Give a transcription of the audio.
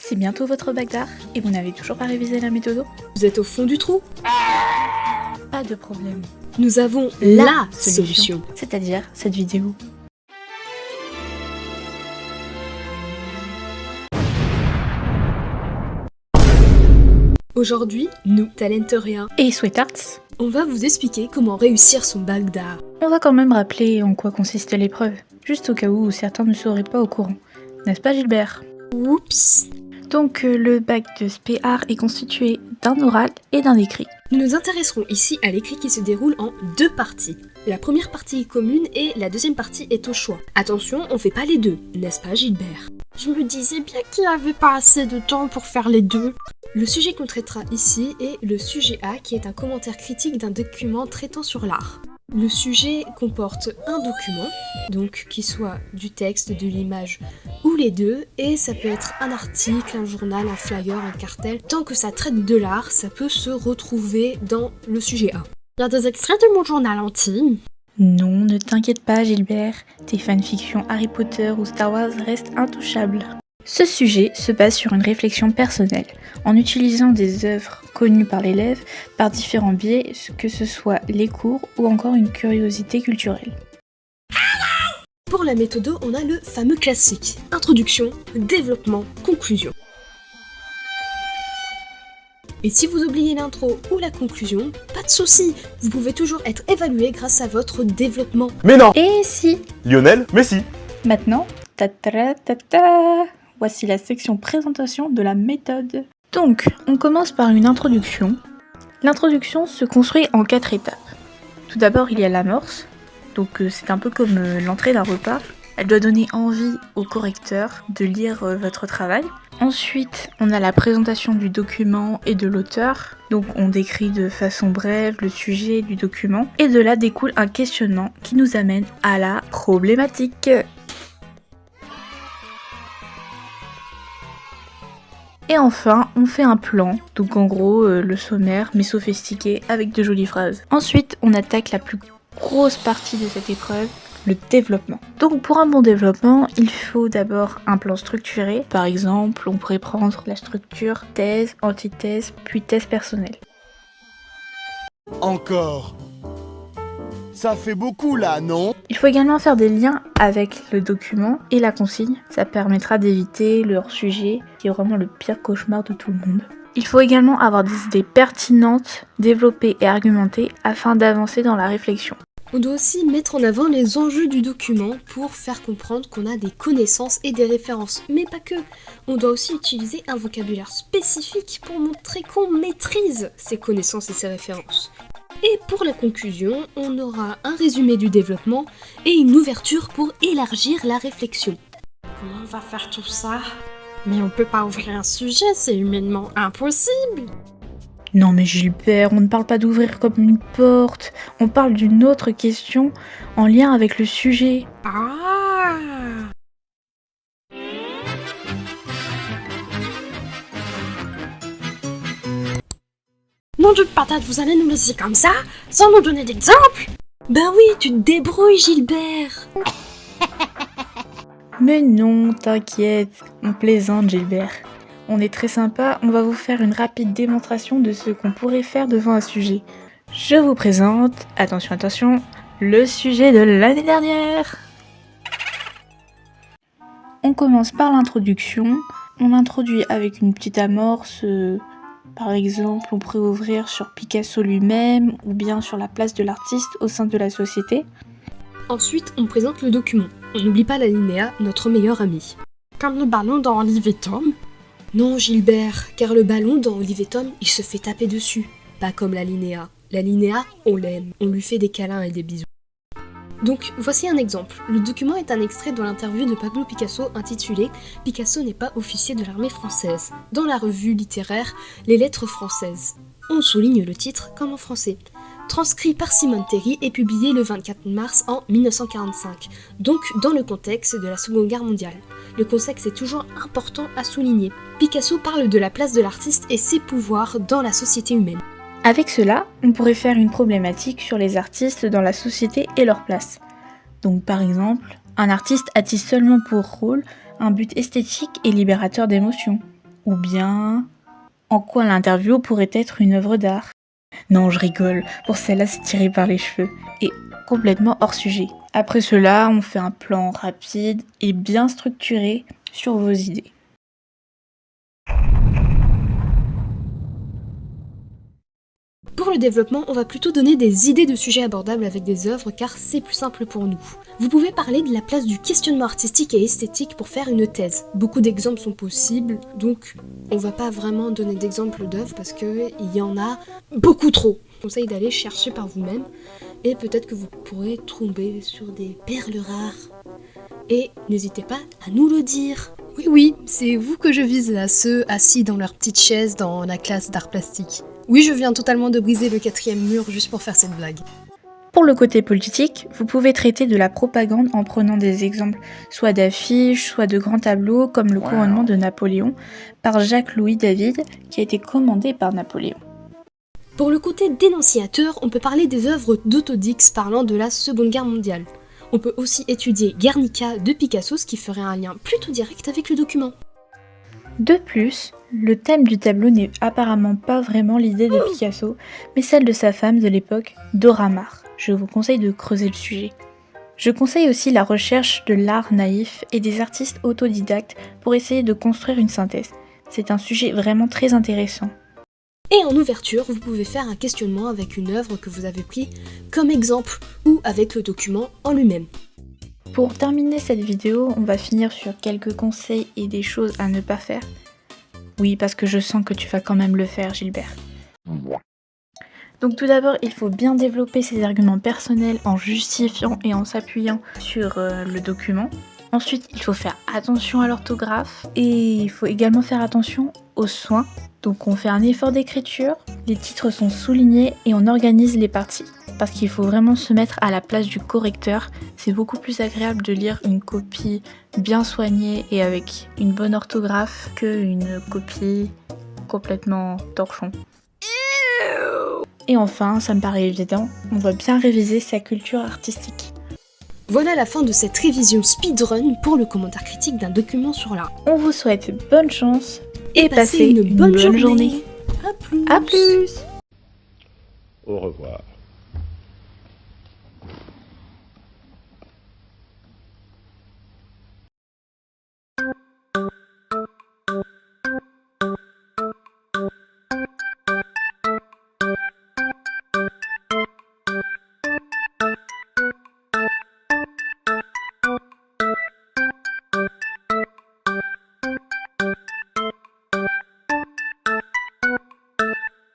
C'est bientôt votre bac d'art et vous n'avez toujours pas révisé la méthode? Vous êtes au fond du trou? Pas de problème. Nous avons LA solution. C'est-à-dire cette vidéo. Aujourd'hui, nous, Talentoria, Et Sweet Arts, on va vous expliquer comment réussir son bac d'art. on va quand même rappeler en quoi consiste l'épreuve, juste au cas où certains ne seraient pas au courant. N'est-ce pas Gilbert? Oups! Donc le bac de Spé Art est constitué d'un oral et d'un écrit. Nous nous intéresserons ici à l'écrit qui se déroule en deux parties. La première partie est commune et la deuxième partie est au choix. Attention, on fait pas les deux, n'est-ce pas Gilbert? Je me disais bien qu'il n'y avait pas assez de temps pour faire les deux. Le sujet qu'on traitera ici est le sujet A qui est un commentaire critique d'un document traitant sur l'art. Le sujet comporte un document, donc qui soit du texte, de l'image ou les deux, et ça peut être un article, un journal, un flyer, un cartel. Tant que ça traite de l'art, ça peut se retrouver dans le sujet A. Il y a des extraits de mon journal intime. Non, ne t'inquiète pas Gilbert, tes fanfictions Harry Potter ou Star Wars restent intouchables. Ce sujet se base sur une réflexion personnelle, en utilisant des œuvres connues par l'élève par différents biais, que ce soit les cours ou encore une curiosité culturelle. Pour la méthode, on a le fameux classique. Introduction, développement, conclusion. Et si vous oubliez l'intro ou la conclusion, pas de souci, vous pouvez toujours être évalué grâce à votre développement. Mais non! Et si Lionel Messi! Maintenant, ta-ta-ta-ta, voici la section présentation de la méthode. Donc, on commence par une introduction. L'introduction se construit en 4 étapes. Tout d'abord, il y a l'amorce. Donc c'est un peu comme l'entrée d'un repas. Elle doit donner envie au correcteur de lire votre travail. Ensuite, on a la présentation du document et de l'auteur. Donc on décrit de façon brève le sujet du document. Et de là découle un questionnement qui nous amène à la problématique. Et enfin, on fait un plan, donc en gros le sommaire mais sophistiqué avec de jolies phrases. Ensuite, on attaque la plus grosse partie de cette épreuve, le développement. Donc pour un bon développement, il faut d'abord un plan structuré. Par exemple, on pourrait prendre la structure thèse, antithèse, puis thèse personnelle. Encore. Ça fait beaucoup là, non? Il faut également faire des liens avec le document et la consigne. Ça permettra d'éviter le hors-sujet, qui est vraiment le pire cauchemar de tout le monde. Il faut également avoir des idées pertinentes, développées et argumentées afin d'avancer dans la réflexion. On doit aussi mettre en avant les enjeux du document pour faire comprendre qu'on a des connaissances et des références, mais pas que. On doit aussi utiliser un vocabulaire spécifique pour montrer qu'on maîtrise ces connaissances et ces références. Et pour la conclusion, on aura un résumé du développement et une ouverture pour élargir la réflexion. Comment on va faire tout ça? Mais on peut pas ouvrir un sujet, c'est humainement impossible. Non mais Gilbert, on ne parle pas d'ouvrir comme une porte, on parle d'une autre question en lien avec le sujet. Ah! Nom de patate, vous allez nous laisser comme ça, sans nous donner d'exemple? Ben oui, tu te débrouilles Gilbert! Mais non, t'inquiète, on plaisante Gilbert. On est très sympa, on va vous faire une rapide démonstration de ce qu'on pourrait faire devant un sujet. Je vous présente, attention, le sujet de l'année dernière. On commence par l'introduction. On introduit avec une petite amorce. Par exemple, on pourrait ouvrir sur Picasso lui-même ou bien sur la place de l'artiste au sein de la société. Ensuite, on présente le document. On n'oublie pas l'alinéa, notre meilleur ami. Comme le ballon dans Olive et Tom. Non Gilbert, car le ballon dans Olive et Tom, il se fait taper dessus. Pas comme l'alinéa. L'alinéa, on l'aime, on lui fait des câlins et des bisous. Donc, voici un exemple. Le document est un extrait de l'interview de Pablo Picasso intitulé « Picasso n'est pas officier de l'armée française » dans la revue littéraire Les Lettres françaises. On souligne le titre comme en français. Transcrit par Simone Terry et publié le 24 mars en 1945, donc dans le contexte de la Seconde Guerre mondiale. Le contexte est toujours important à souligner. Picasso parle de la place de l'artiste et ses pouvoirs dans la société humaine. Avec cela, on pourrait faire une problématique sur les artistes dans la société et leur place. Donc par exemple, un artiste a-t-il seulement pour rôle un but esthétique et libérateur d'émotions? Ou bien, en quoi l'interview pourrait être une œuvre d'art? Non, je rigole, pour celle-là c'est tiré par les cheveux et complètement hors sujet. Après cela, on fait un plan rapide et bien structuré sur vos idées. Pour le développement, on va plutôt donner des idées de sujets abordables avec des œuvres car c'est plus simple pour nous. Vous pouvez parler de la place du questionnement artistique et esthétique pour faire une thèse. Beaucoup d'exemples sont possibles, donc on va pas vraiment donner d'exemples d'œuvres parce qu'il y en a beaucoup trop. Je vous conseille d'aller chercher par vous-même et peut-être que vous pourrez tomber sur des perles rares. Et n'hésitez pas à nous le dire. Oui, c'est vous que je vise là, ceux assis dans leur petite chaise dans la classe d'art plastique. Oui, je viens totalement de briser le 4e mur juste pour faire cette blague. Pour le côté politique, vous pouvez traiter de la propagande en prenant des exemples, soit d'affiches, soit de grands tableaux comme le couronnement de Napoléon par Jacques-Louis David qui a été commandé par Napoléon. Pour le côté dénonciateur, on peut parler des œuvres d'Autodix parlant de la Seconde Guerre mondiale. On peut aussi étudier Guernica de Picasso, ce qui ferait un lien plutôt direct avec le document. De plus, le thème du tableau n'est apparemment pas vraiment l'idée de Picasso, mais celle de sa femme de l'époque, Dora Maar. Je vous conseille de creuser le sujet. Je conseille aussi la recherche de l'art naïf et des artistes autodidactes pour essayer de construire une synthèse. C'est un sujet vraiment très intéressant. Et en ouverture, vous pouvez faire un questionnement avec une œuvre que vous avez pris comme exemple ou avec le document en lui-même. Pour terminer cette vidéo, on va finir sur quelques conseils et des choses à ne pas faire. Oui, parce que je sens que tu vas quand même le faire, Gilbert. Donc tout d'abord, il faut bien développer ses arguments personnels en justifiant et en s'appuyant sur le document. Ensuite, il faut faire attention à l'orthographe et il faut également faire attention aux soins. Donc on fait un effort d'écriture, les titres sont soulignés et on organise les parties. Parce qu'il faut vraiment se mettre à la place du correcteur. C'est beaucoup plus agréable de lire une copie bien soignée et avec une bonne orthographe qu'une copie complètement torchon. Et enfin, ça me paraît évident, on va bien réviser sa culture artistique. Voilà la fin de cette révision speedrun pour le commentaire critique d'un document sur l'art. On vous souhaite bonne chance et passez une bonne journée. À plus. À plus. Au revoir.